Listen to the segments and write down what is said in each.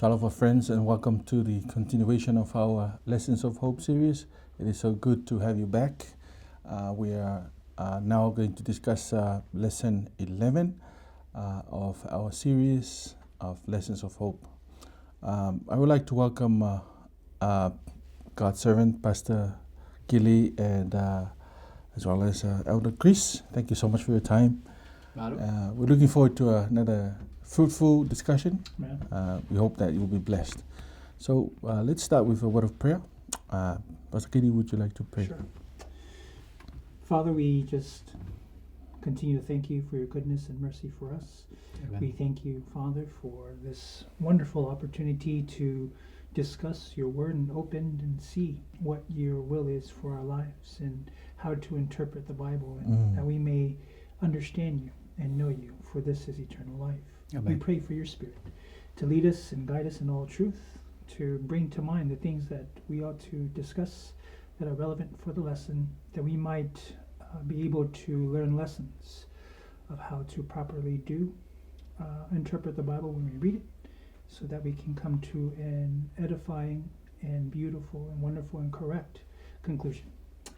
Hello, friends, and welcome to the continuation of our Lessons of Hope series. It is so good to have you back. We are now going to discuss Lesson 11 of our series of Lessons of Hope. I would like to welcome God's servant, Pastor Gilly, and as well as Elder Chris. Thank you so much for your time. We're looking forward to another fruitful discussion. We hope that you'll be blessed. So let's start with a word of prayer. Pastor Gilly, would you like to pray? Sure. Father, we just continue to thank you for your goodness and mercy for us. Amen. We thank you, Father, for this wonderful opportunity to discuss your word and open and see what your will is for our lives and how to interpret the Bible, and that we may understand you and know you, for this is eternal life. Amen. We pray for your Spirit to lead us and guide us in all truth, to bring to mind the things that we ought to discuss that are relevant for the lesson, that we might be able to learn lessons of how to properly interpret the Bible when we read it, so that we can come to an edifying and beautiful and wonderful and correct conclusion.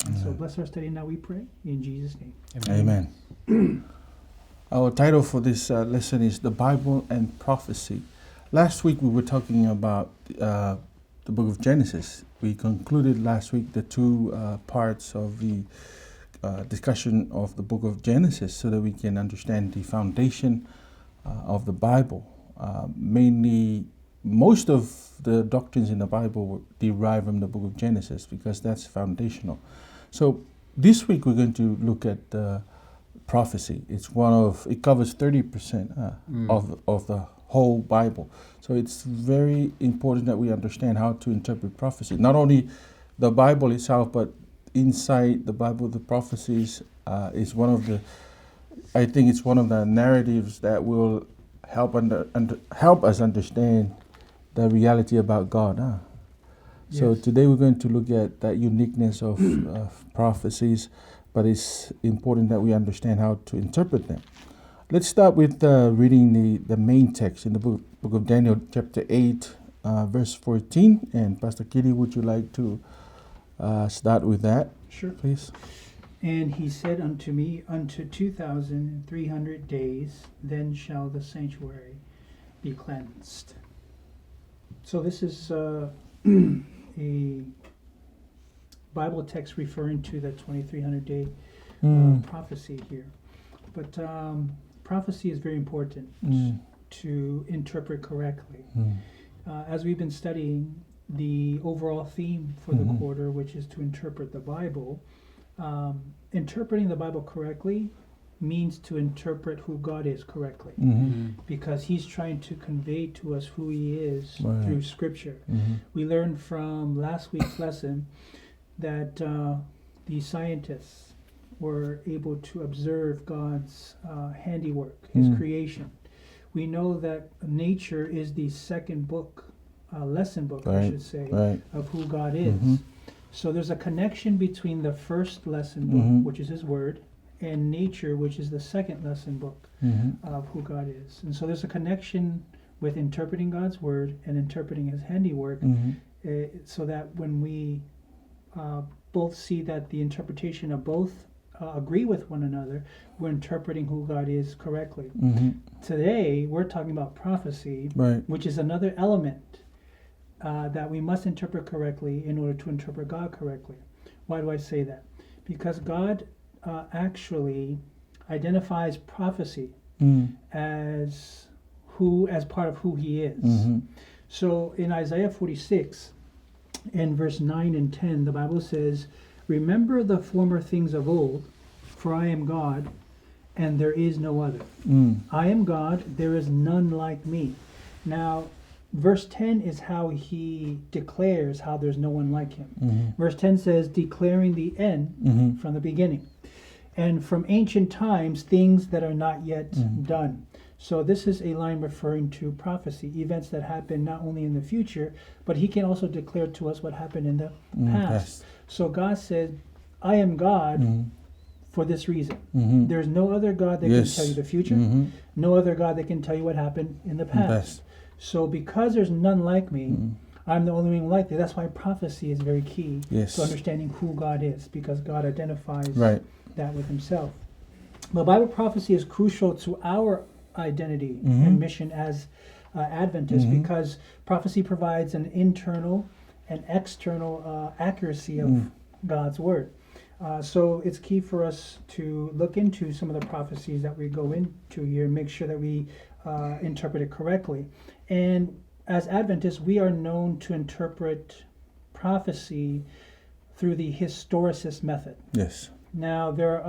And so bless our study now, we pray, in Jesus' name. Amen. Our title for this lesson is The Bible and Prophecy. Last week we were talking about the book of Genesis. We concluded last week the two parts of the discussion of the book of Genesis so that we can understand the foundation of the Bible. Mainly, most of the doctrines in the Bible derive from the book of Genesis because that's foundational. So this week we're going to look at prophecy. It covers 30% of the whole Bible. So it's very important that we understand how to interpret prophecy. Not only the Bible itself, but inside the Bible, the prophecies is one of the. I think it's one of the narratives that will help us understand the reality about God. So today we're going to look at that uniqueness of prophecies, but it's important that we understand how to interpret them. Let's start with reading the main text in the book of Daniel, chapter 8, verse 14. And Pastor Kitty, would you like to start with that? Sure. Please. And he said unto me, unto 2,300 days, then shall the sanctuary be cleansed. So this is a Bible text referring to the 2,300-day prophecy here. But prophecy is very important to interpret correctly. As we've been studying the overall theme for the quarter, which is to interpret the Bible, interpreting the Bible correctly means to interpret who God is correctly, because he's trying to convey to us who he is through Scripture. We learned from last week's lesson that the scientists were able to observe God's handiwork, his creation. We know that nature is the second book, lesson book, I should say, of who God is. So there's a connection between the first lesson book, which is his word, and nature, which is the second lesson book of who God is. And so there's a connection with interpreting God's word and interpreting his handiwork, so that when we both see that the interpretation of both agree with one another, we're interpreting who God is correctly. Today, we're talking about prophecy, which is another element that we must interpret correctly in order to interpret God correctly. Why do I say that? Because God actually identifies prophecy as part of who he is. So in Isaiah 46, in verse 9 and 10, the Bible says, "Remember the former things of old, for I am God, and there is no other. I am God, there is none like me." Now, verse 10 is how he declares how there's no one like him. Verse 10 says, declaring the end from the beginning, and from ancient times things that are not yet done. So this is a line referring to prophecy, events that happen not only in the future, but he can also declare to us what happened in the past. So God said, I am God for this reason. There's no other God that can tell you the future, no other God that can tell you what happened in the past. So because there's none like me, I'm the only one like that. That's why prophecy is very key to understanding who God is, because God identifies that with himself. But Bible prophecy is crucial to our identity and mission as Adventists, because prophecy provides an internal and external accuracy of God's word. So it's key for us to look into some of the prophecies that we go into here and make sure that we interpret it correctly. And as Adventists, we are known to interpret prophecy through the historicist method. Yes. Now, there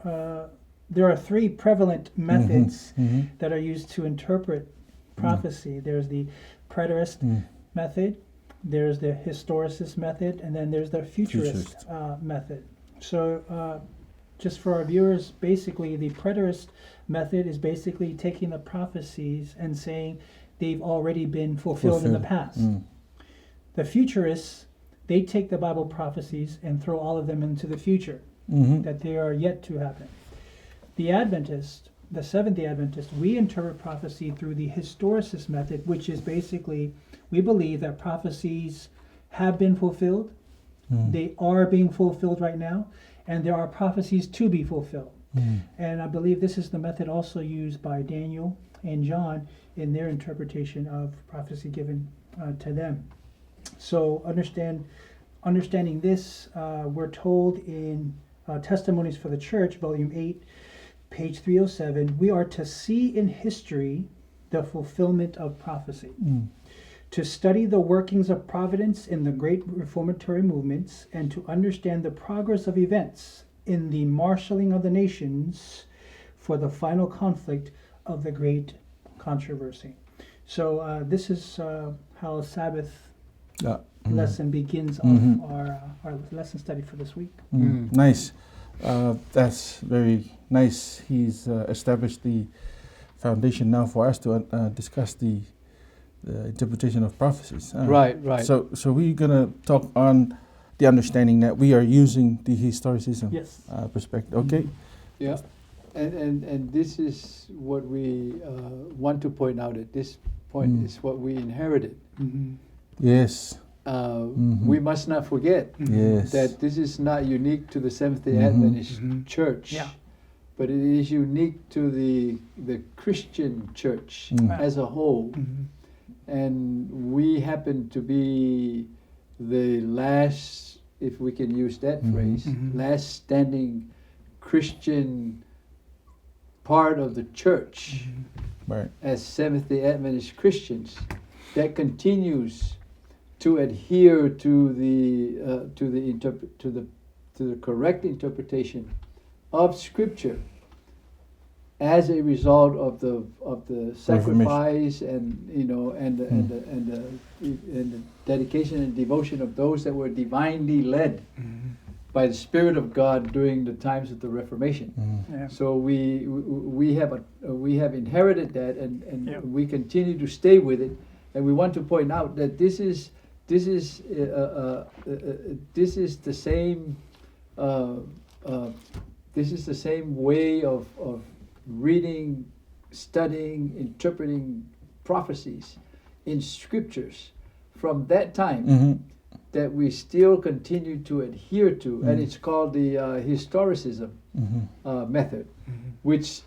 are three prevalent methods that are used to interpret prophecy. There's the Preterist method, there's the historicist method, and then there's the futurist method. So just for our viewers, basically the Preterist method is basically taking the prophecies and saying they've already been fulfilled in the past. The futurists, they take the Bible prophecies and throw all of them into the future, that they are yet to happen. The Adventist, the Seventh-day Adventist, we interpret prophecy through the historicist method, which is basically, we believe that prophecies have been fulfilled, they are being fulfilled right now, and there are prophecies to be fulfilled. And I believe this is the method also used by Daniel and John in their interpretation of prophecy given to them. So understanding this, we're told in Testimonies for the Church, Volume 8, page 307, we are to see in history the fulfillment of prophecy, to study the workings of providence in the great reformatory movements, and to understand the progress of events in the marshaling of the nations for the final conflict of the great controversy. So this is how Sabbath lesson begins our lesson study for this week. Nice. That's very nice. He's established the foundation now for us to discuss the interpretation of prophecies. Right. So we're going to talk on the understanding that we are using the historicism perspective. Okay? Yeah. And this is what we want to point out at this point, is what we inherited. Yes. We must not forget that this is not unique to the Seventh-day Adventist Church, but it is unique to the Christian church as a whole. And we happen to be the last, if we can use that phrase, last standing Christian part of the church as Seventh-day Adventist Christians that continues to adhere to the correct interpretation of Scripture as a result of the sacrifice and the dedication and devotion of those that were divinely led by the Spirit of God during the times of the Reformation. So we have inherited that, and we continue to stay with it, and we want to point out that this is the same way of reading, studying, interpreting prophecies in scriptures from that time that we still continue to adhere to, and it's called the historicism method, which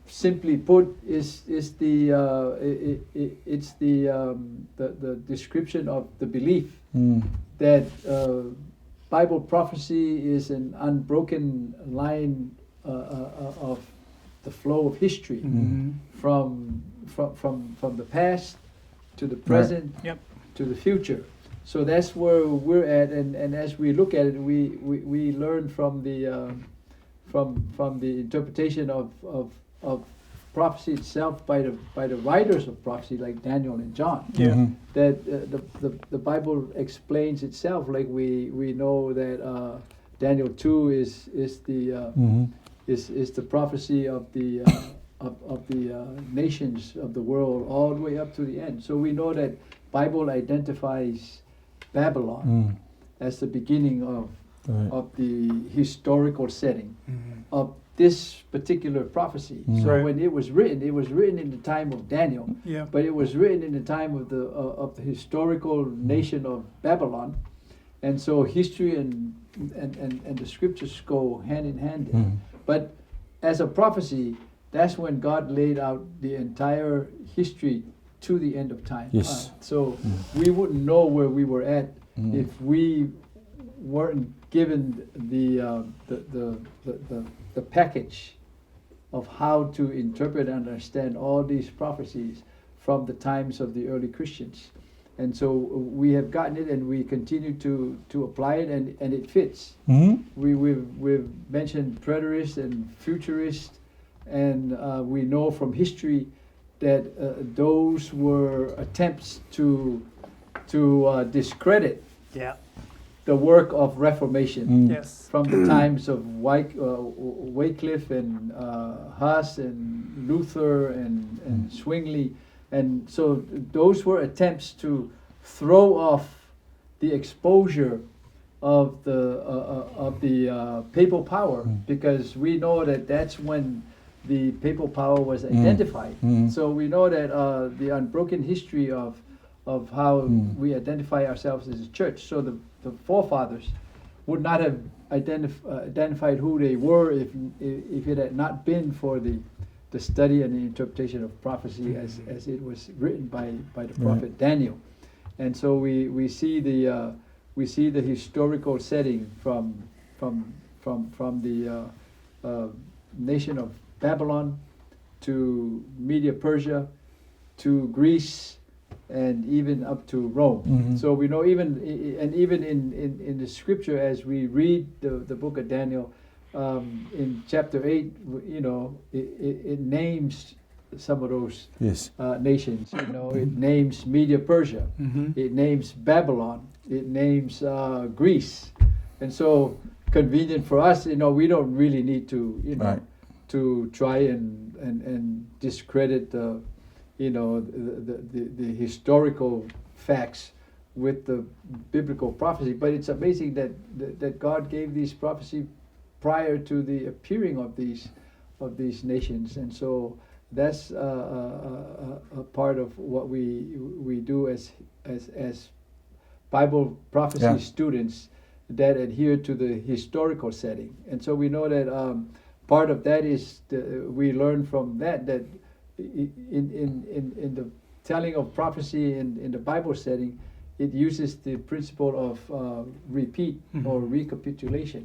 simply put is the description of the belief that Bible prophecy is an unbroken line of the flow of history from the past to the present to the future. So that's where we're at, and as we look at it, we learn from the interpretation of prophecy itself by the writers of prophecy like Daniel and John. That the Bible explains itself, like we know that Daniel 2 is the prophecy of the nations of the world all the way up to the end. So we know that Bible identifies Babylon as the beginning of the historical setting of this particular prophecy. So when it was written in the time of Daniel, but it was written in the time of the historical nation of Babylon, and so history and the scriptures go hand in hand there. But as a prophecy, that's when God laid out the entire history to the end of time. Yes. So we wouldn't know where we were at if we weren't given the package of how to interpret and understand all these prophecies from the times of the early Christians. And so we have gotten it, and we continue to apply it, and it fits. We've mentioned preterist and futurist, and we know from history that those were attempts to discredit the work of Reformation from the times of Wycliffe and Huss and Luther and Zwingli. And so those were attempts to throw off the exposure of the papal power, because we know that that's when the papal power was identified. So we know that the unbroken history of how we identify ourselves as a church. So the forefathers would not have identified who they were if it had not been for the study and the interpretation of prophecy as it was written by the prophet Daniel. And so we see the historical setting from the nation of Babylon to Media Persia to Greece and even up to Rome. So we know even in the scripture, as we read the book of Daniel, in chapter 8, it names some of those nations. It names Media Persia, it names Babylon, it names Greece, and so convenient for us. We don't really need to to try and discredit the historical facts with the biblical prophecy. But it's amazing that God gave these prophecy prior to the appearing of these nations, and so that's a part of what we do as Bible prophecy students that adhere to the historical setting. And so we know that part of that is we learn from that in the telling of prophecy in the Bible setting, it uses the principle of repeat or recapitulation.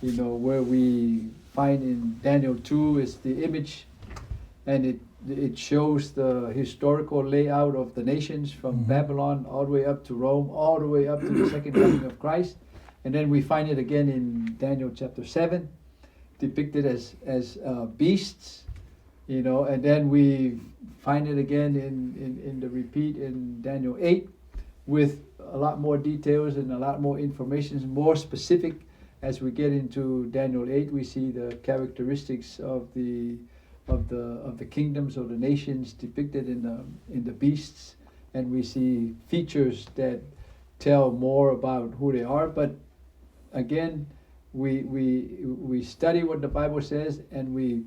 Where we find in Daniel 2 is the image, and it shows the historical layout of the nations from Babylon all the way up to Rome, all the way up to the second coming of Christ. And then we find it again in Daniel chapter 7, depicted as beasts, and then we find it again in the repeat in Daniel 8 with a lot more details and a lot more information, more specific. As we get into Daniel 8, we see the characteristics of the kingdoms of the nations depicted in the beasts, and we see features that tell more about who they are. But again, we study what the Bible says, and we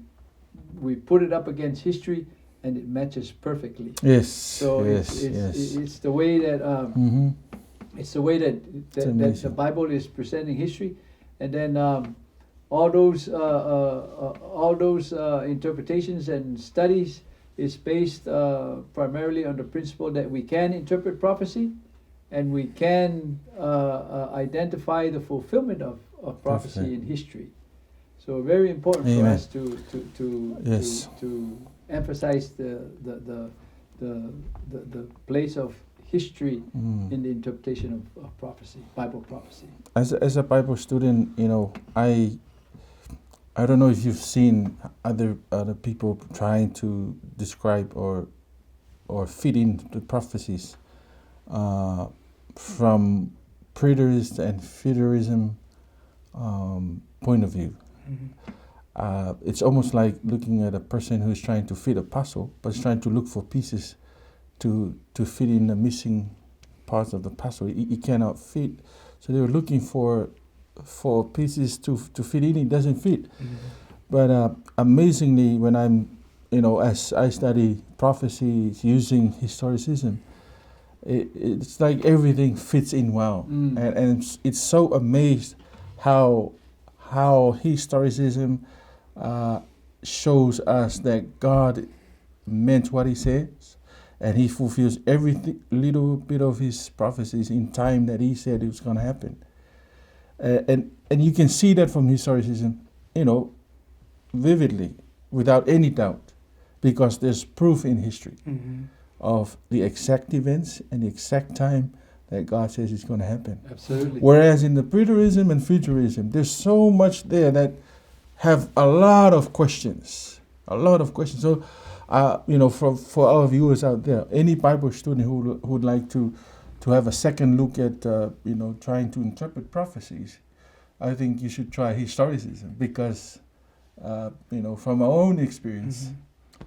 put it up against history, and it matches perfectly. Yes. So it's the way that it's the way that the Bible is presenting history. And then all those interpretations and studies is based primarily on the principle that we can interpret prophecy, and we can identify the fulfillment of prophecy in history. So very important for us to emphasize the place of history in the interpretation of prophecy, Bible prophecy. As a Bible student, I don't know if you've seen other people trying to describe or fit in the prophecies from preterist and futurism point of view. It's almost like looking at a person who's trying to fit a puzzle, but is trying to look for pieces to fit in the missing parts of the puzzle. It cannot fit. So they were looking for pieces to fit in. It doesn't fit. But amazingly, when as I study prophecies using historicism, it's like everything fits in well, and it's so amazed how historicism shows us that God meant what He says, and He fulfills every little bit of His prophecies in time that He said it was going to happen, and you can see that from historicism, vividly, without any doubt, because there's proof in history of the exact events and the exact time that God says it's going to happen. Absolutely. Whereas in the preterism and futurism, there's so much there that have a lot of questions. So, for our viewers out there, any Bible student who would like to have a second look at, trying to interpret prophecies, I think you should try historicism because, from our own experience,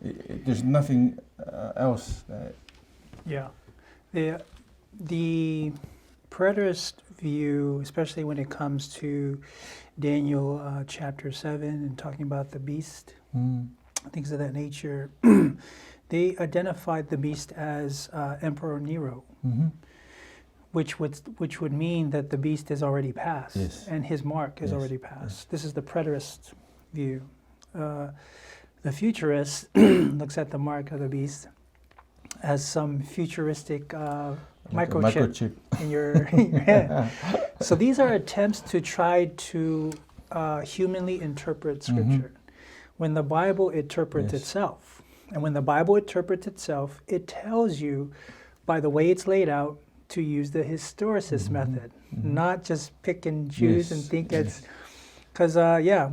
there's nothing else. Yeah. The preterist view, especially when it comes to Daniel chapter 7 and talking about the beast, things of that nature, they identified the beast as Emperor Nero, which would mean that the beast is already passed, and his mark is already passed. This is the preterist view. The futurist looks at the mark of the beast as some futuristic microchip in your head. So these are attempts to try to humanly interpret Scripture. When the Bible interprets itself, and when the Bible interprets itself, it tells you, by the way it's laid out, to use the historicist method, not just pick and choose and think it's... Because,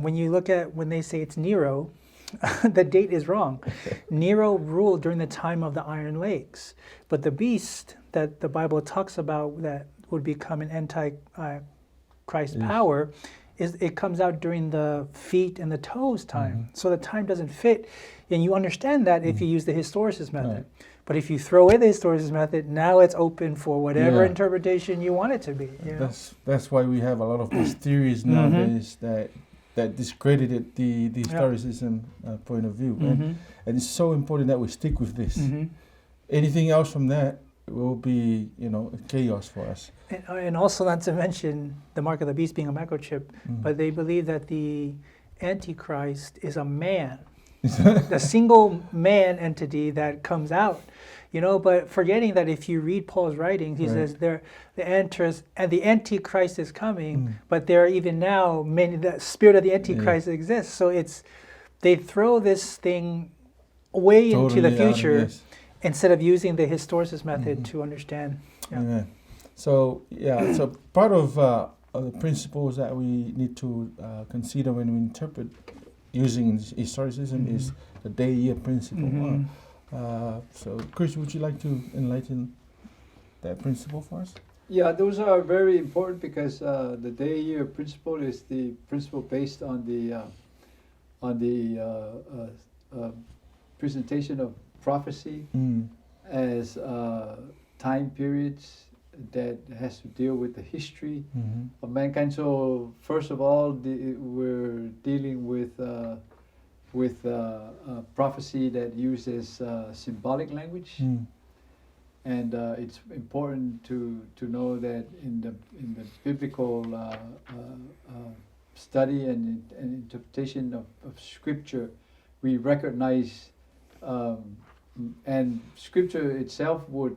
when they say it's Nero, the date is wrong. Nero ruled during the time of the Iron Lakes. But the beast that the Bible talks about that would become an anti-Christ power, it comes out during the feet and the toes time. So the time doesn't fit. And you understand that if you use the historicist method. Right. But if you throw away the historicist method, now it's open for whatever interpretation you want it to be. That's why we have a lot of these theories nowadays that discredited the historicism point of view. And it's so important that we stick with this. Anything else from that will be, chaos for us. And also not to mention the mark of the beast being a microchip, but they believe that the Antichrist is a man. The single man entity that comes out, but forgetting that if you read Paul's writings, he says the Antichrist is coming, but there are even now the spirit of the Antichrist exists. So they throw this thing way into the future instead of using the historicist method to understand. So part of the principles that we need to consider when we interpret using historicism is the day-year principle. So, Chris, would you like to enlighten that principle for us? Yeah, those are very important because the day-year principle is the principle based on the presentation of prophecy as time periods that has to deal with the history of mankind. So first of all, we're dealing with prophecy that uses symbolic language, and it's important to know that in the biblical study and interpretation of Scripture, we recognize and Scripture itself would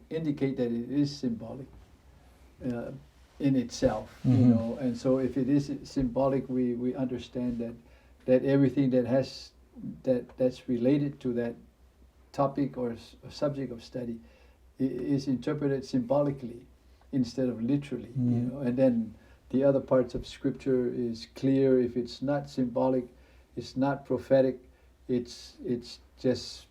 indicate that it is symbolic in itself, and so if it is symbolic, we understand that everything that's related to that topic or subject of study is interpreted symbolically instead of literally, and then the other parts of Scripture is clear. If it's not symbolic, it's not prophetic, it's just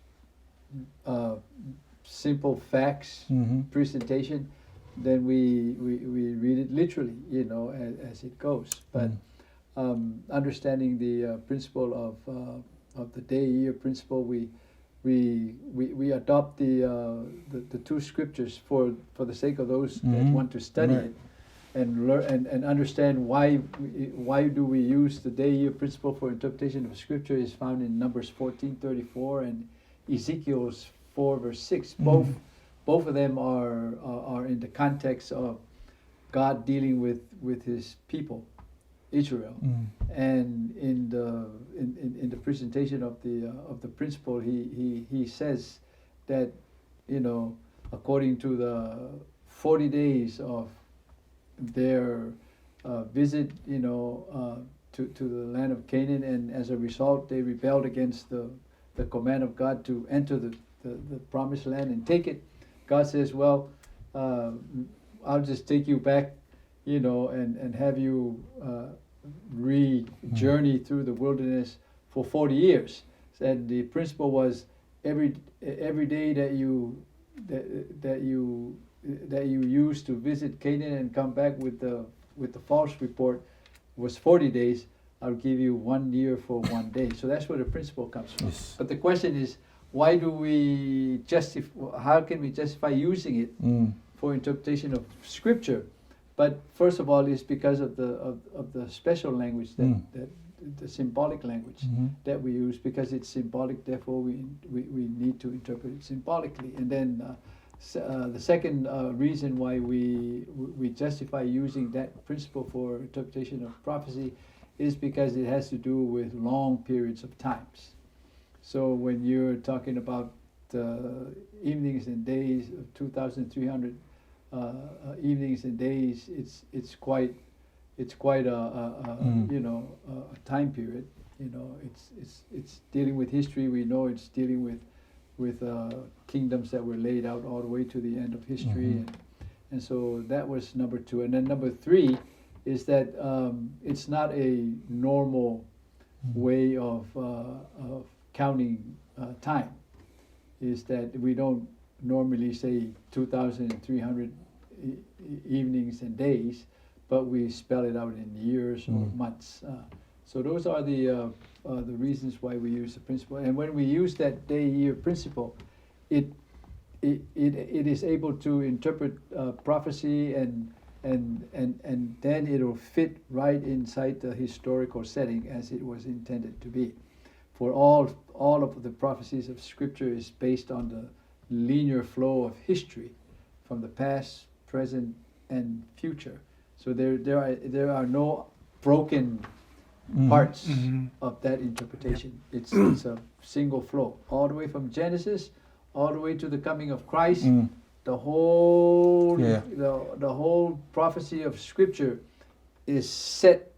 simple facts presentation, then we read it literally, as it goes. But understanding the principle of the day-year principle, we adopt the two scriptures for the sake of those that want to study it. and learn and understand why do we use the day-year principle for interpretation of Scripture is found in Numbers 14:34 and Ezekiel's 4 verse 6. Both of them are in the context of God dealing with His people, Israel, and in the presentation of the principle, he says that, you know, according to the 40 days of their visit, you know, to the land of Canaan, and as a result, they rebelled against the command of God to enter the promised land and take it. God says, well, I'll just take you back, you know, and have you journey through the wilderness for 40 years. And the principle was every day that you use to visit Canaan and come back with the false report was 40 days. I'll give you 1 year for 1 day. So that's where the principle comes from. Yes. But the question is, why do we how can we justify using it for interpretation of Scripture? But first of all, it's because of the special language that the symbolic language that we use, because it's symbolic. Therefore, we need to interpret it symbolically. And then the second reason why we justify using that principle for interpretation of prophecy is because it has to do with long periods of times. So when you're talking about evenings and days of 2,300 evenings and days, it's quite a you know, a time period. You know, it's dealing with history. We know it's dealing with kingdoms that were laid out all the way to the end of history, and so that was number two. And then number three is that it's not a normal way of counting time. Is that we don't normally say 2,300 evenings and days, but we spell it out in years or months. So those are the reasons why we use the principle. And when we use that day-year principle, it is able to interpret prophecy, and then it'll fit right inside the historical setting as it was intended to be. For all of the prophecies of Scripture is based on the linear flow of history from the past, present, and future. So there are no broken parts of that interpretation. It's a single flow all the way from Genesis all the way to the coming of Christ. The whole the whole prophecy of Scripture is set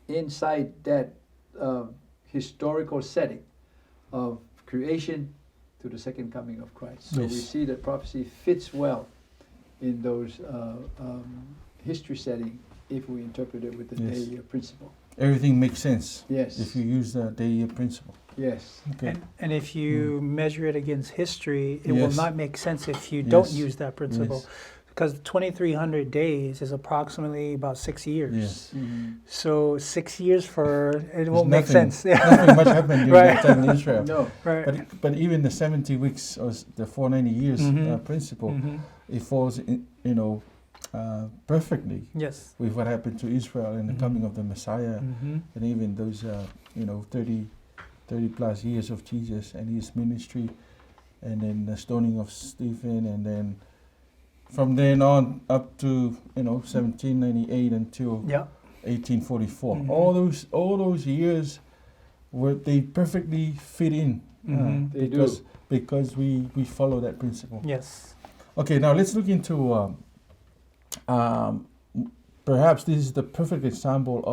inside that historical setting of creation to the second coming of Christ. So we see that prophecy fits well in those history setting if we interpret it with the day-year principle. Everything makes sense. Yes. If you use the day-year principle. Yes. Okay. And if you measure it against history, it will not make sense if you don't use that principle. Yes. Because 2,300 days is approximately about 6 years. Yes. So 6 years it won't make sense. Nothing much happened during that time in Israel. No. Right. But even the 70 weeks or the 490 years principle, it falls in, perfectly with what happened to Israel and the coming of the Messiah, and even those 30 plus years of Jesus and his ministry, and then the stoning of Stephen, and then from then on up to 1798 until 1844. All those years they perfectly fit in because we follow that principle. Yes. Okay, now let's look into perhaps this is the perfect example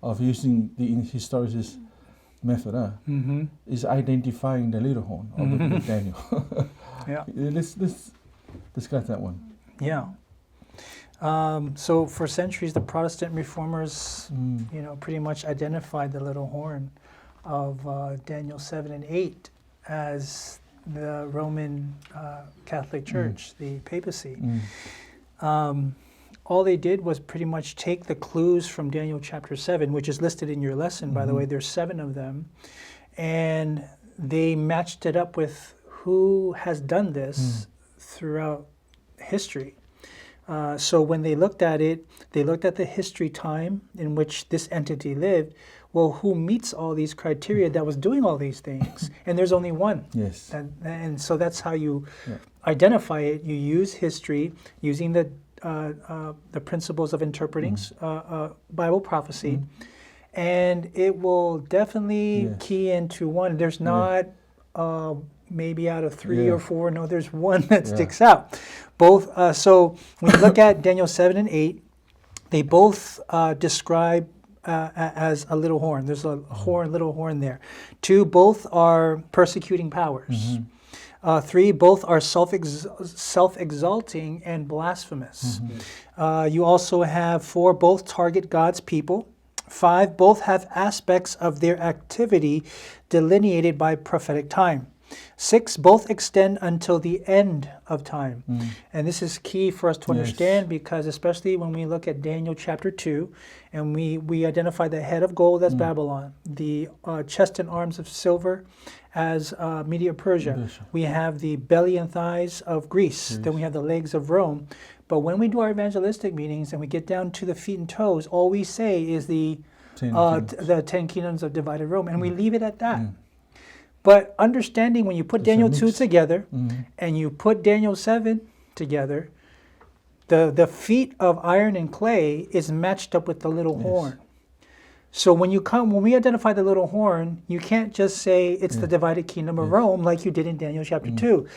of using the historicist method. Is identifying the little horn of the book of Daniel. Let's discuss that one. Yeah. So for centuries, the Protestant reformers, pretty much identified the little horn of Daniel 7 and 8 as the Roman Catholic Church, the papacy. All they did was pretty much take the clues from Daniel chapter 7, which is listed in your lesson, by the way. There's 7 of them. And they matched it up with who has done this throughout history. So when they looked at it, they looked at the history time in which this entity lived. Well, who meets all these criteria that was doing all these things? And there's only one. Yes. And so that's how you identify it. You use history, using the principles of interpreting Bible prophecy, and it will definitely key into one. There's not maybe out of 3 or 4. No, there's one that sticks out. Both. So when you look at Daniel 7 and 8, they both describe as a little horn. There's a little horn there. 2, both are persecuting powers. 3, both are self-exalting and blasphemous. You also have 4, both target God's people. 5, both have aspects of their activity delineated by prophetic time. 6, both extend until the end of time. And this is key for us to understand, because especially when we look at Daniel chapter 2, and we identify the head of gold as Babylon, the chest and arms of silver as Media-Persia. We have the belly and thighs of Greece. Then we have the legs of Rome. But when we do our evangelistic meetings and we get down to the feet and toes, all we say is the 10 kingdoms of divided Rome, and we leave it at that. But understanding, when you put Daniel 2 together and you put Daniel 7 together, the feet of iron and clay is matched up with the little horn. So when we identify the little horn, you can't just say it's the divided kingdom of Rome like you did in Daniel chapter 2.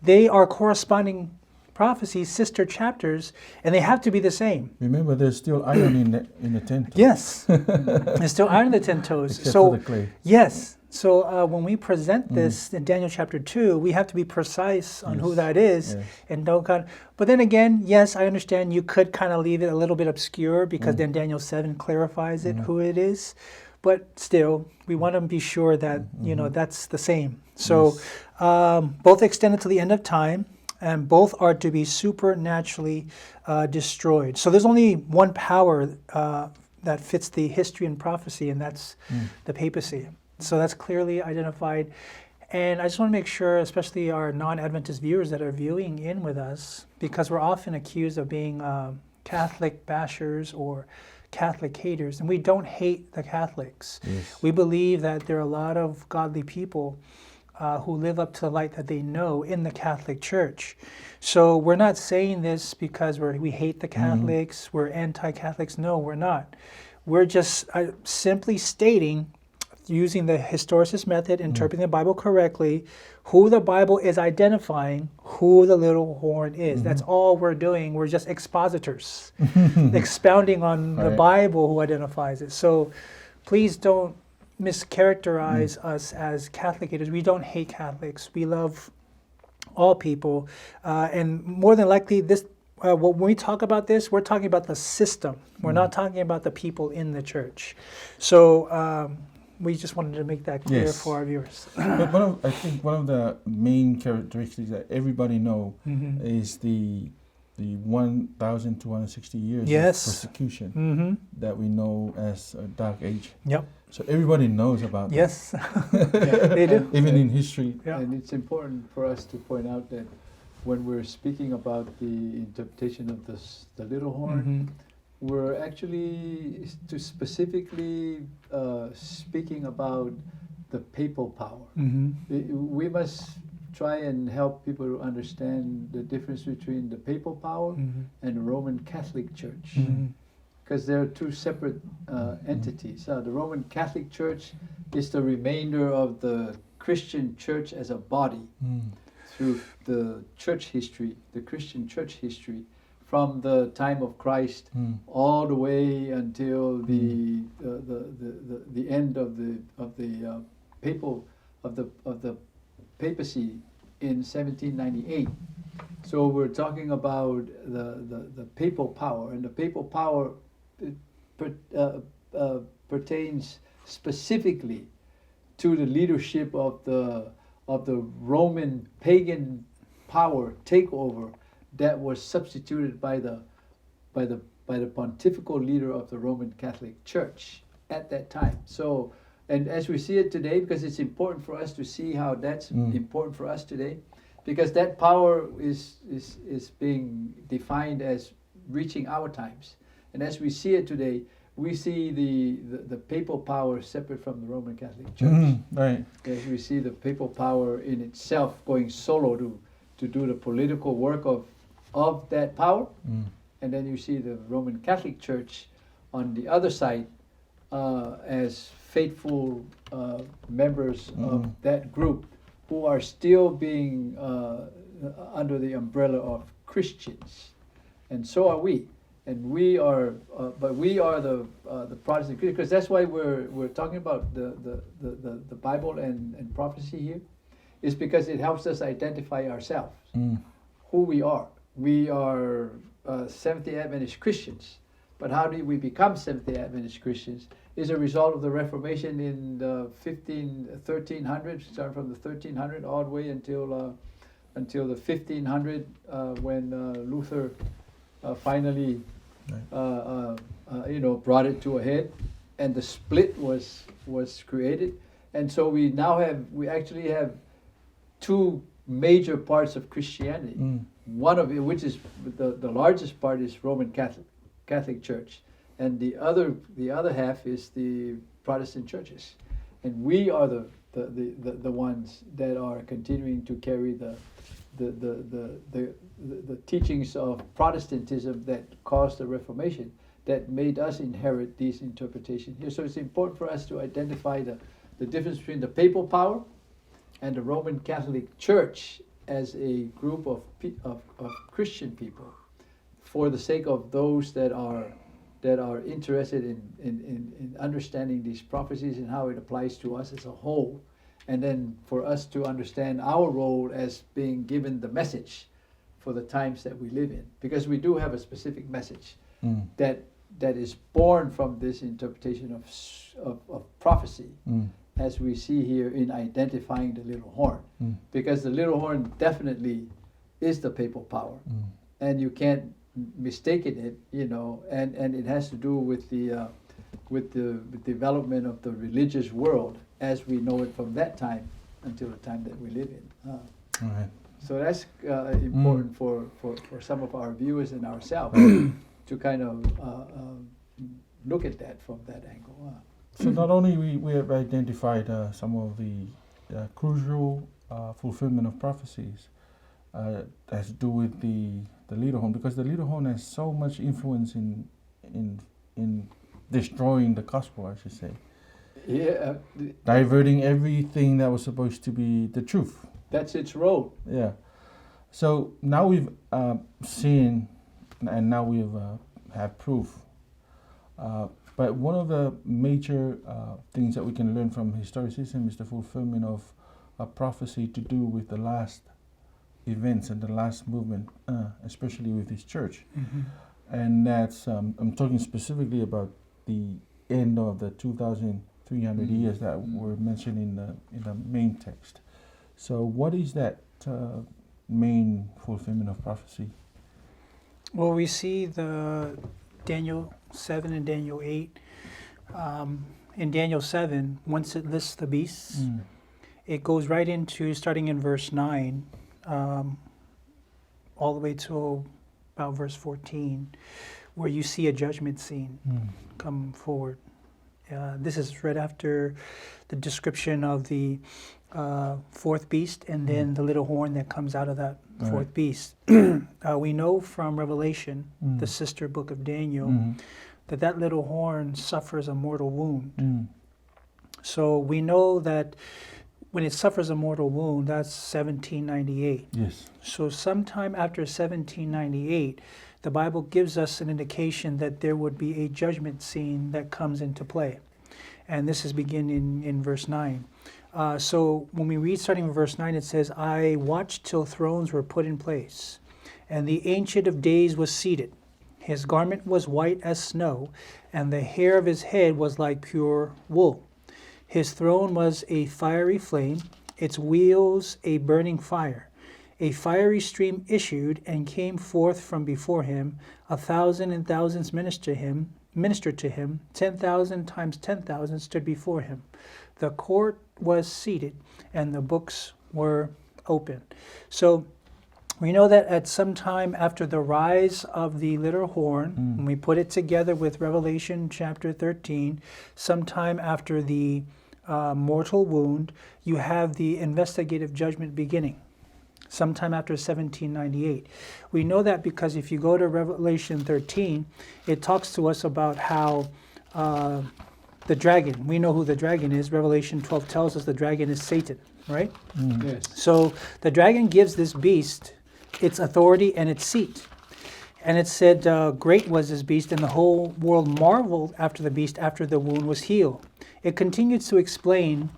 They are corresponding prophecies, sister chapters, and they have to be the same. Remember, there's still iron in the 10 toes. Yes, there's still iron in the 10 toes. Except for the clay. Yes. So when we present this in Daniel chapter 2, we have to be precise on who that is, and don't kind of, but then again, yes, I understand you could kind of leave it a little bit obscure, because then Daniel 7 clarifies it, who it is. But still, we want to be sure that, that's the same. So both extended to the end of time, and both are to be supernaturally destroyed. So there's only one power that fits the history and prophecy, and that's the papacy. So that's clearly identified. And I just want to make sure, especially our non-Adventist viewers that are viewing in with us, because we're often accused of being Catholic bashers or Catholic haters, and we don't hate the Catholics. We believe that there are a lot of godly people who live up to the light that they know in the Catholic Church. So we're not saying this because we hate the Catholics, we're anti-Catholics. No, we're not. We're just simply stating, using the historicist method, interpreting the Bible correctly, who the Bible is identifying, who the little horn is. That's all we're doing. We're just expositors, expounding on the Bible, who identifies it. So please don't mischaracterize us as Catholic haters. We don't hate Catholics. We love all people. And more than likely, when we talk about this, we're talking about the system. We're not talking about the people in the church. So we just wanted to make that clear for our viewers. But I think one of the main characteristics that everybody know is the 1,260 years of persecution that we know as a dark age. So everybody knows about that. Yes, they do. Even in history. And it's important for us to point out that when we're speaking about the interpretation of the little horn, we're actually specifically speaking about the papal power. We must try and help people to understand the difference between the papal power and the Roman Catholic Church, because they're two separate entities. The Roman Catholic Church is the remainder of the Christian church as a body through the church history, the Christian church history, from the time of Christ all the way until the end of the papacy in 1798. So we're talking about the papal power, and the papal power pertains specifically to the leadership of the Roman pagan power takeover that was substituted by the pontifical leader of the Roman Catholic Church at that time. So, and as we see it today, because it's important for us to see how that's important for us today, because that power is being defined as reaching our times. And as we see it today, we see the papal power separate from the Roman Catholic Church. Right. As we see the papal power in itself going solo to do the political work of that power. And then you see the Roman Catholic Church on the other side as faithful members of that group who are still being under the umbrella of Christians. And so are we. And we are, but we are the Protestant Christians, because that's why we're talking about the Bible and prophecy here, is because it helps us identify ourselves, who we are. We are Seventh-day Adventist Christians, but how do we become Seventh-day Adventist Christians? Is a result of the Reformation in the 1300s, starting from the 1300 all the way until the 1500, when Luther finally brought it to a head, and the split was created. And so we actually have two major parts of Christianity. One of it, which is the largest part, is Roman Catholic Church, and the other half is the Protestant churches, and we are the ones that are continuing to carry the teachings of Protestantism that caused the Reformation, that made us inherit these interpretations here. So it's important for us to identify the difference between the papal power and the Roman Catholic Church as a group of Christian people, for the sake of those that are interested in understanding these prophecies and how it applies to us as a whole, and then for us to understand our role as being given the message for the times that we live in, because we do have a specific message that is born from this interpretation of prophecy, as we see here in identifying the little horn, because the little horn definitely is the papal power, and you can't mistake it, and it has to do with the development of the religious world as we know it from that time until the time that we live in. Right. So that's important for some of our viewers and ourselves to kind of look at that from that angle. So not only we have identified some of the crucial fulfillment of prophecies has to do with the little horn, because the little horn has so much influence in destroying the gospel, I should say. Yeah. Diverting everything that was supposed to be the truth. That's its role. Yeah. So now we've seen, and now we have proof. But one of the major things that we can learn from historicism is the fulfillment of a prophecy to do with the last events and the last movement, especially with this church. And that's, I'm talking specifically about the end of the 2,300 years that were mentioned in the main text. So what is that main fulfillment of prophecy? Well, we see the Daniel 7 and Daniel 8. In Daniel 7, once it lists the beasts, it goes right into, starting in verse 9, all the way to about verse 14, where you see a judgment scene come forward. This is right after the description of the fourth beast, and then the little horn that comes out of that fourth beast. We know from Revelation, the sister book of Daniel, that little horn suffers a mortal wound. So we know that when it suffers a mortal wound, that's 1798. Yes. So sometime after 1798, the Bible gives us an indication that there would be a judgment scene that comes into play. And this is beginning in verse 9. So when we read starting in verse 9, it says, I watched till thrones were put in place, and the Ancient of Days was seated. His garment was white as snow, and the hair of his head was like pure wool. His throne was a fiery flame, its wheels a burning fire. A fiery stream issued and came forth from before him. 1,000 and thousands ministered to him. 10,000 times 10,000 stood before him. The court was seated, and the books were open. So We know that at some time after the rise of the little horn, when we put it together with Revelation chapter 13, sometime after the mortal wound, you have the investigative judgment beginning, sometime after 1798. We know that because if you go to Revelation 13, it talks to us about how the dragon, we know who the dragon is. Revelation 12 tells us the dragon is Satan, right? Yes. So the dragon gives this beast its authority and its seat. And it said, great was this beast, and the whole world marveled after the beast after the wound was healed. It continues to explain,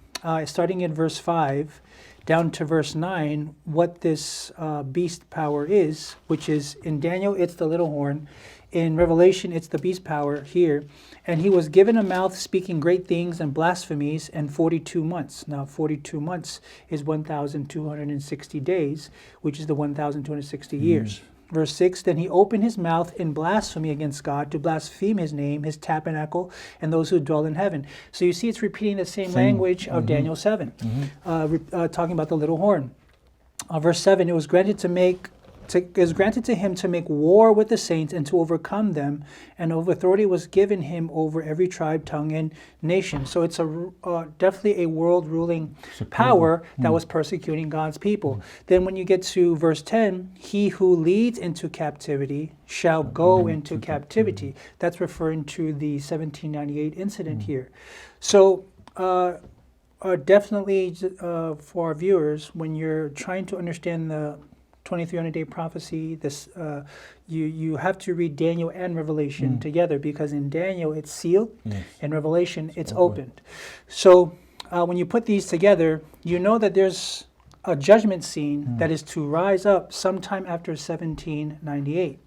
starting in verse 5 down to verse 9, what this beast power is, which is in Daniel, it's the little horn. In Revelation, it's the beast power here. And he was given a mouth speaking great things and blasphemies, and 42 months. Now, 42 months is 1,260 days, which is the 1,260 years. Verse 6, then he opened his mouth in blasphemy against God to blaspheme his name, his tabernacle, and those who dwell in heaven. So you see it's repeating the same language of Daniel 7, talking about the little horn. Verse 7, it was granted to him to make war with the saints and to overcome them, and authority was given him over every tribe, tongue, and nation. So it's definitely a world-ruling power that was persecuting God's people. Then when you get to verse 10, he who leads into captivity shall go into captivity. That's referring to the 1798 incident here. So definitely for our viewers, when you're trying to understand the 2300-day prophecy, this you have to read Daniel and Revelation together, because in Daniel it's sealed, in Revelation it's opened. So when you put these together, you know that there's a judgment scene that is to rise up sometime after 1798.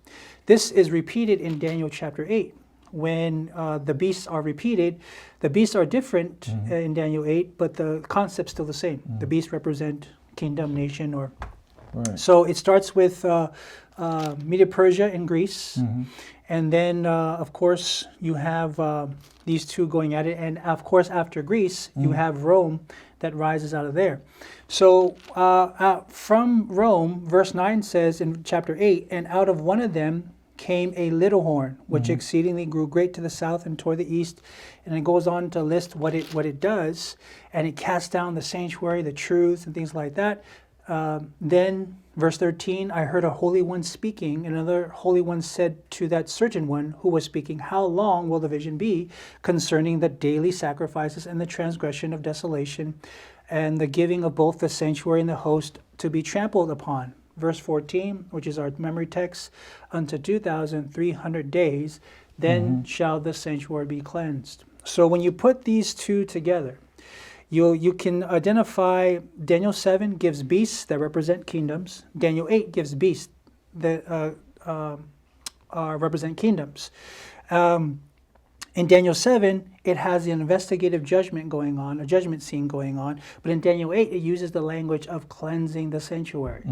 This is repeated in Daniel chapter 8. When the beasts are repeated, the beasts are different in Daniel 8, but the concept's still the same. The beasts represent kingdom, nation, or... Right. So it starts with Media Persia and Greece, and then of course you have these two going at it, and of course after Greece you have Rome that rises out of there. So from Rome, verse 9 says in chapter 8, and out of one of them came a little horn, which exceedingly grew great to the south and toward the east. And it goes on to list what it does, and it casts down the sanctuary, the truth, and things like that. Then, verse 13, I heard a holy one speaking, and another holy one said to that certain one who was speaking, how long will the vision be concerning the daily sacrifices and the transgression of desolation, and the giving of both the sanctuary and the host to be trampled upon? Verse 14, which is our memory text, unto 2,300 days, then shall the sanctuary be cleansed. So when you put these two together, you can identify Daniel 7 gives beasts that represent kingdoms. Daniel 8 gives beasts that represent kingdoms. In Daniel 7, it has the investigative judgment going on, a judgment scene going on. But in Daniel 8, it uses the language of cleansing the sanctuary.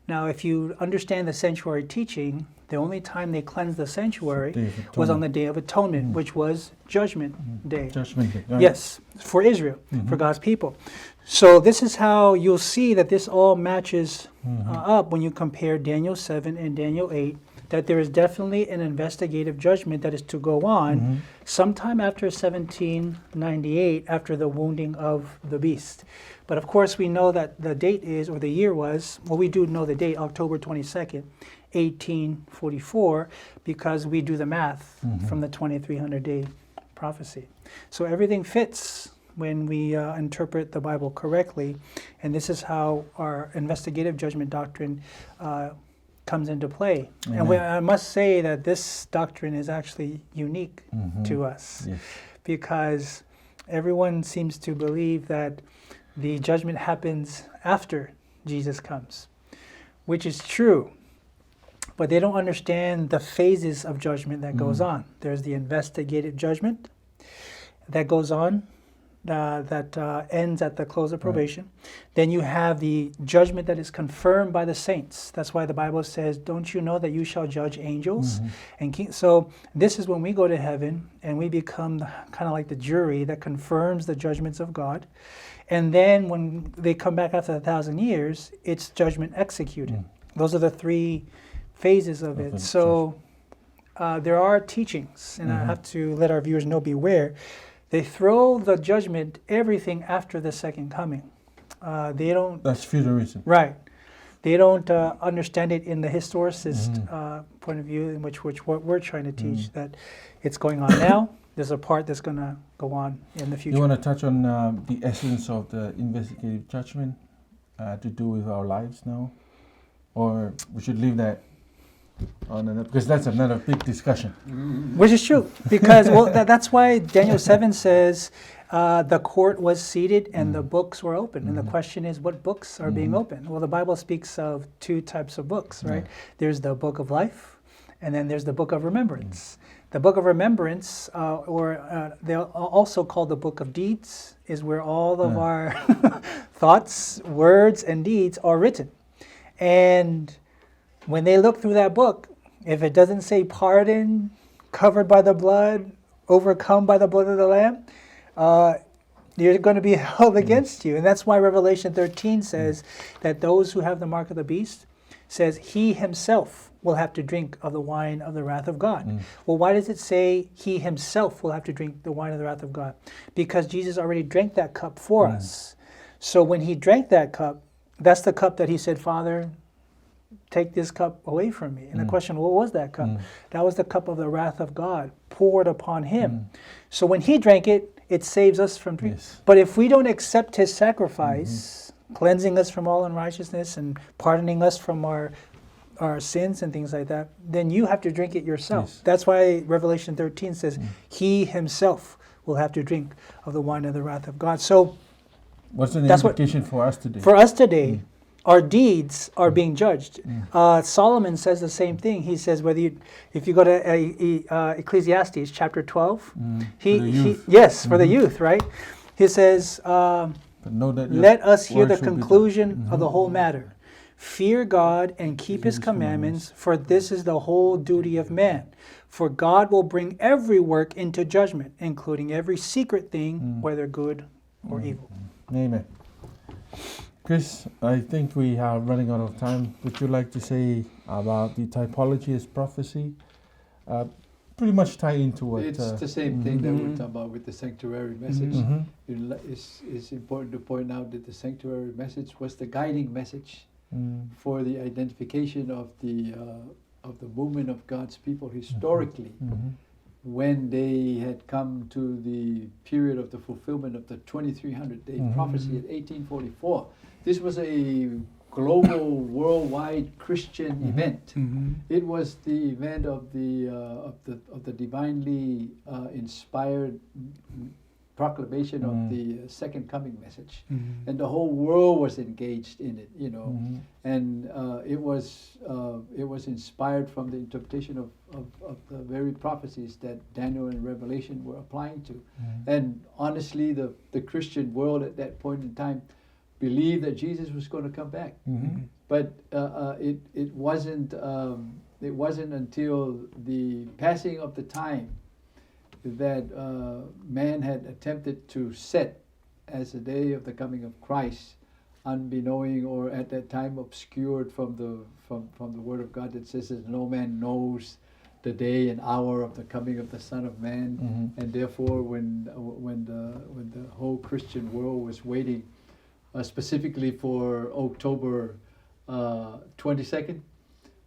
Now, if you understand the sanctuary teaching, the only time they cleansed the sanctuary was on the Day of Atonement, which was Judgment Day. Judgment Day. Right. Yes, for Israel, for God's people. So this is how you'll see that this all matches up when you compare Daniel 7 and Daniel 8, that there is definitely an investigative judgment that is to go on sometime after 1798, after the wounding of the beast. But of course we know that the date is, or the year was, well, we do know the date, October 22nd, 1844, because we do the math from the 2300-day prophecy. So everything fits when we interpret the Bible correctly, and this is how our investigative judgment doctrine comes into play. And I must say that this doctrine is actually unique to us, because everyone seems to believe that the judgment happens after Jesus comes, which is true, but they don't understand the phases of judgment that goes on. There's the investigative judgment that goes on, that ends at the close of probation. Then you have the judgment that is confirmed by the saints. That's why the Bible says, don't you know that you shall judge angels? So this is when we go to heaven and we become kind of like the jury that confirms the judgments of God. And then when they come back after 1,000 years, it's judgment executed. Those are the three phases of it. So there are teachings, and I have to let our viewers know, beware. They throw the judgment, everything after the second coming. They don't. That's futurism. Right. They don't understand it in the historicist point of view, in which what we're trying to teach, that it's going on now. There's a part that's going to go on in the future. You want to touch on the essence of the investigative judgment to do with our lives now? Or we should leave that on another, because that's another big discussion. Which is true, because that's why Daniel 7 says the court was seated and the books were open. And the question is, what books are being opened? Well, the Bible speaks of two types of books, right? There's the book of life, and then there's the book of remembrance. The book of remembrance, or they're also called the book of deeds, is where all of our thoughts, words, and deeds are written. And when they look through that book, if it doesn't say pardon, covered by the blood, overcome by the blood of the Lamb, you're going to be held against you. And that's why Revelation 13 says that those who have the mark of the beast, says he himself will have to drink of the wine of the wrath of God. Well, why does it say he himself will have to drink the wine of the wrath of God? Because Jesus already drank that cup for us. So when he drank that cup, that's the cup that he said, Father, take this cup away from me. And the question, what was that cup? That was the cup of the wrath of God poured upon him. So when he drank it, it saves us from drinking. Yes. But if we don't accept his sacrifice, cleansing us from all unrighteousness and pardoning us from our sins and things like that, then you have to drink it yourself. Yes. That's why Revelation 13 says he himself will have to drink of the wine of the wrath of God. So what's the implication for us today? For us today, our deeds are being judged. Solomon says the same thing. He says, if you go to Ecclesiastes chapter 12, for the youth, right? He says, let us hear the conclusion of the whole matter. Fear God and keep his commandments, for this is the whole duty of man. For God will bring every work into judgment, including every secret thing, whether good or evil. Amen. Chris, I think we are running out of time. Would you like to say about the typology as prophecy? Pretty much tie into what... It's the same thing that we're talking about with the sanctuary message. It's important to point out that the sanctuary message was the guiding message for the identification of the movement of God's people historically. When they had come to the period of the fulfillment of the 2300-day prophecy at 1844. This was a global, worldwide Christian event. It was the event of the divinely inspired proclamation of the second coming message, and the whole world was engaged in it. And it was inspired from the interpretation of the very prophecies that Daniel and Revelation were applying to. And honestly, the Christian world at that point in time believed that Jesus was going to come back. But it wasn't until the passing of the time that man had attempted to set as the day of the coming of Christ, unbeknowing or at that time obscured from the Word of God that says that no man knows the day and hour of the coming of the Son of Man, and therefore when the whole Christian world was waiting specifically for October 22nd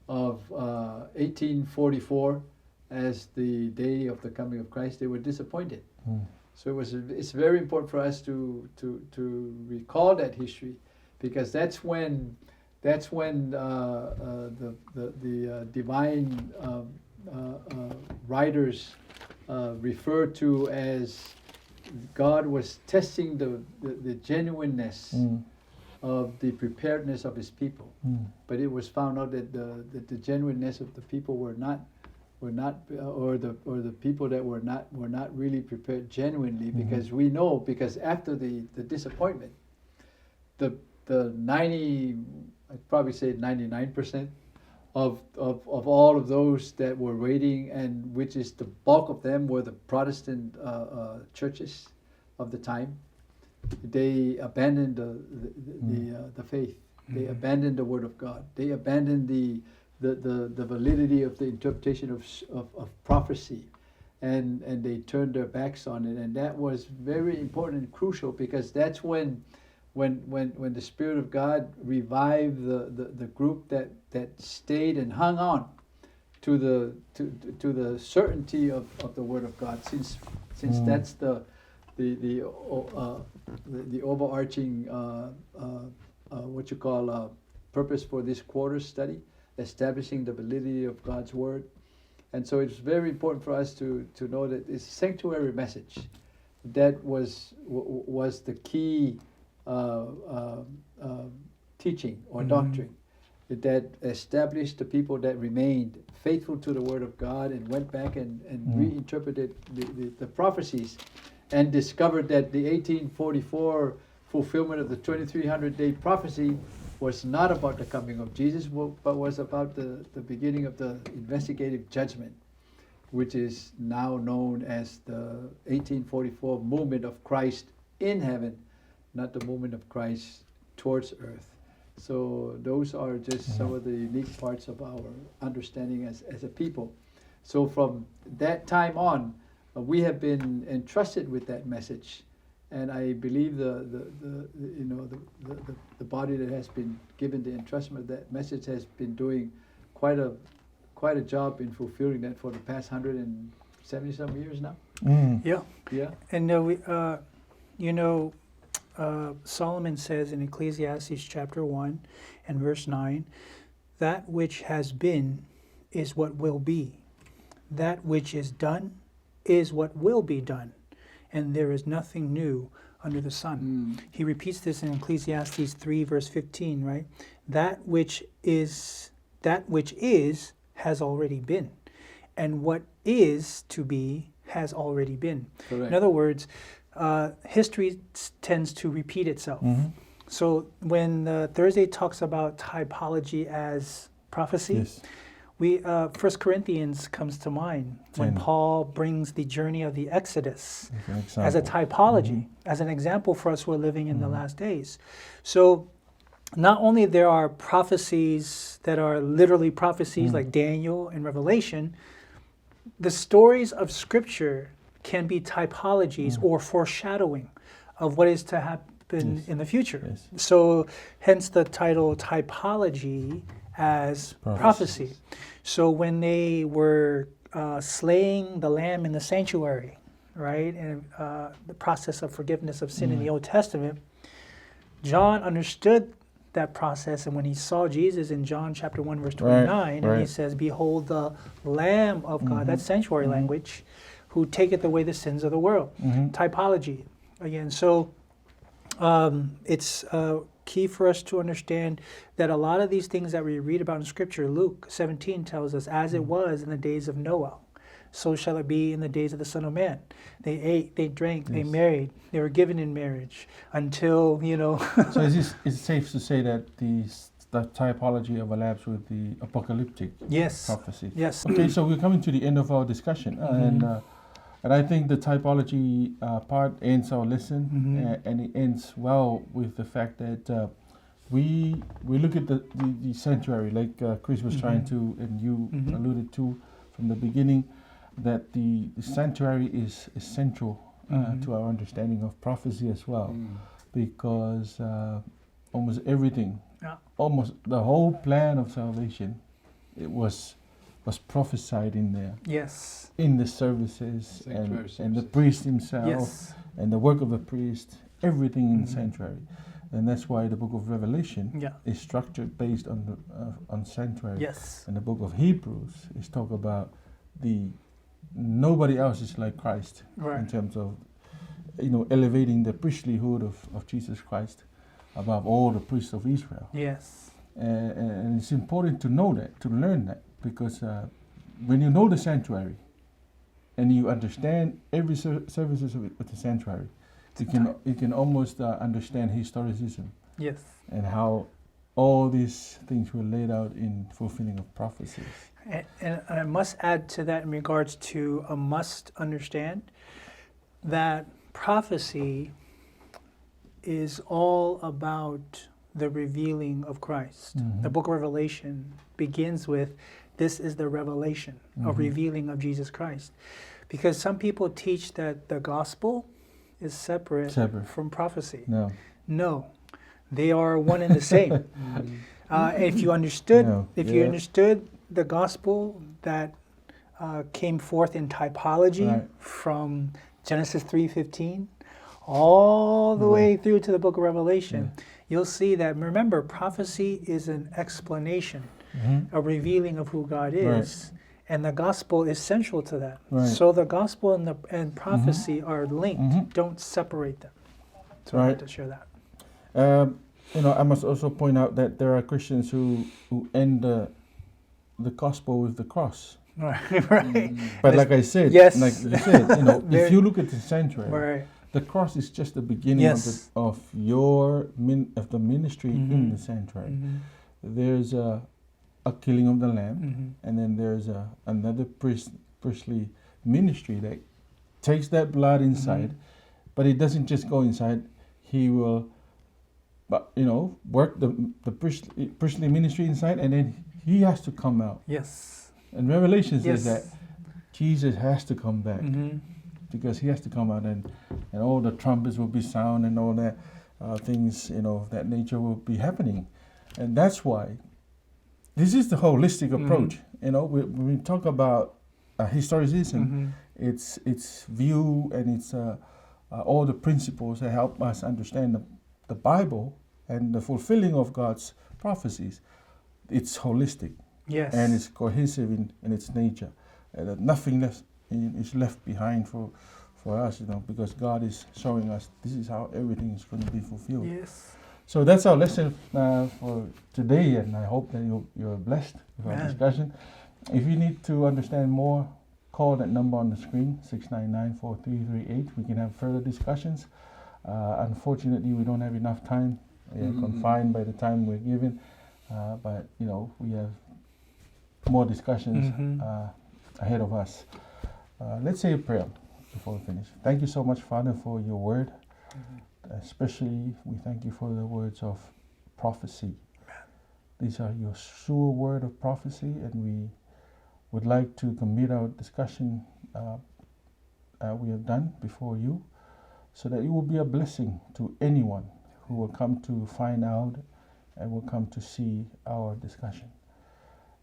of 1844 as the day of the coming of Christ, they were disappointed. So it's very important for us to recall that history, because that's when the divine writers refer to as God was testing the genuineness of the preparedness of his people. But it was found out that the genuineness of the people were not, or the people that were not really prepared genuinely, because we know, because after the disappointment, the 90, I'd probably say 99% of all of those that were waiting, and which is the bulk of them were the Protestant churches of the time, they abandoned the faith. They abandoned the Word of God. They abandoned the validity of the interpretation of prophecy, and they turned their backs on it. And that was very important and crucial, because that's when the Spirit of God revived the group that stayed and hung on to the certainty of the Word of God, since that's the overarching what you call purpose for this quarter study, establishing the validity of God's Word. And so it's very important for us to know that it's a sanctuary message that was the key teaching or doctrine that established the people that remained faithful to the Word of God and went back and reinterpreted the prophecies, and discovered that the 1844 fulfillment of the 2300-day prophecy was not about the coming of Jesus, but was about the beginning of the investigative judgment, which is now known as the 1844 movement of Christ in heaven, not the movement of Christ towards earth. So those are just some of the unique parts of our understanding as a people. So from that time on, we have been entrusted with that message, and I believe the body that has been given the entrustment of that message has been doing quite a job in fulfilling that for the past 170 some years now. Yeah. And Solomon says in Ecclesiastes chapter 1 and verse 9, that which has been is what will be. That which is done is what will be done. And there is nothing new under the sun. He repeats this in Ecclesiastes 3 verse 15, right? That which is has already been. And what is to be has already been. Correct. In other words, history tends to repeat itself. So when Thursday talks about typology as prophecy, we 1 Corinthians comes to mind when Paul brings the journey of the Exodus as a typology, as an example for us who are living in the last days. So not only there are prophecies that are literally prophecies like Daniel and Revelation, the stories of Scripture can be typologies or foreshadowing of what is to happen in the future. So hence the title Typology as Prophecy. So when they were slaying the lamb in the sanctuary, right, and the process of forgiveness of sin in the Old Testament, John understood that process, and when he saw Jesus in John chapter 1 verse 29, and he says, behold the Lamb of God, that's sanctuary language, who taketh away the sins of the world. Typology again. So it's key for us to understand that a lot of these things that we read about in Scripture, Luke 17 tells us, as it was in the days of Noah, so shall it be in the days of the Son of Man. They ate, they drank, they married, they were given in marriage until, So is it safe to say that the typology overlaps with the apocalyptic prophecy? Yes. Okay, so we're coming to the end of our discussion, and I think the typology part ends our lesson, and it ends well with the fact that we look at the sanctuary, like Chris was trying to, and you alluded to from the beginning, that the sanctuary is essential to our understanding of prophecy as well, because almost everything, almost the whole plan of salvation, it was prophesied in there. Yes. In the services and the priest himself and the work of the priest, everything in the sanctuary. And that's why the book of Revelation is structured based on sanctuary. Yes. And the book of Hebrews is talk about nobody else is like Christ in terms of elevating the priestlyhood of Jesus Christ above all the priests of Israel. Yes. And it's important to know that, to learn that, because when you know the sanctuary and you understand every services of the sanctuary, you can almost understand historicism. Yes. And how all these things were laid out in fulfilling of prophecies. And I must add to that in regards to a must understand that prophecy is all about the revealing of Christ. Mhm. The book of Revelation begins with, this is the revelation, a revealing of Jesus Christ. Because some people teach that the gospel is separate. From prophecy. No, they are one and the same. If you understood, you understood the gospel that came forth in typology from Genesis 3:15 all the way through to the book of Revelation, you'll see that, remember, prophecy is an explanation, a revealing of who God is. And the gospel is central to that. So the gospel and prophecy are linked. Don't separate them. So I wanted to share that. I must also point out that there are Christians who end the gospel with the cross. Right. But like I said, if you look at the sanctuary, the cross is just the beginning of the ministry in the sanctuary. There's a killing of the lamb, and then there's another priestly ministry that takes that blood inside, but it doesn't just go inside. He will, work the priestly ministry inside, and then he has to come out. Yes. And Revelation says that Jesus has to come back because he has to come out, and all the trumpets will be sound, and all that things of that nature will be happening, and that's why. This is the holistic approach. When we talk about historicism, it's view and it's all the principles that help us understand the Bible and the fulfilling of God's prophecies. It's holistic. Yes. And it's cohesive in its nature. That nothing is left behind for us, because God is showing us this is how everything is going to be fulfilled. Yes. So that's our lesson for today, and I hope that you're blessed with our discussion. If you need to understand more, call that number on the screen, 699-4338. We can have further discussions. Unfortunately, we don't have enough time. We are confined by the time we're given, but we have more discussions ahead of us. Let's say a prayer before we finish. Thank you so much, Father, for your word. Especially, we thank you for the words of prophecy. These are your sure word of prophecy, and we would like to commit our discussion we have done before you, so that it will be a blessing to anyone who will come to find out and will come to see our discussion.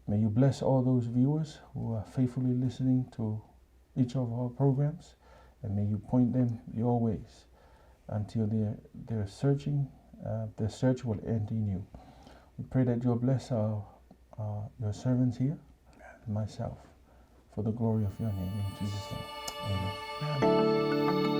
May you bless all those viewers who are faithfully listening to each of our programs, and may you point them your ways until they're searching. Their search will end in you. We pray that you'll bless your servants here and myself for the glory of your name. In Jesus' name, amen.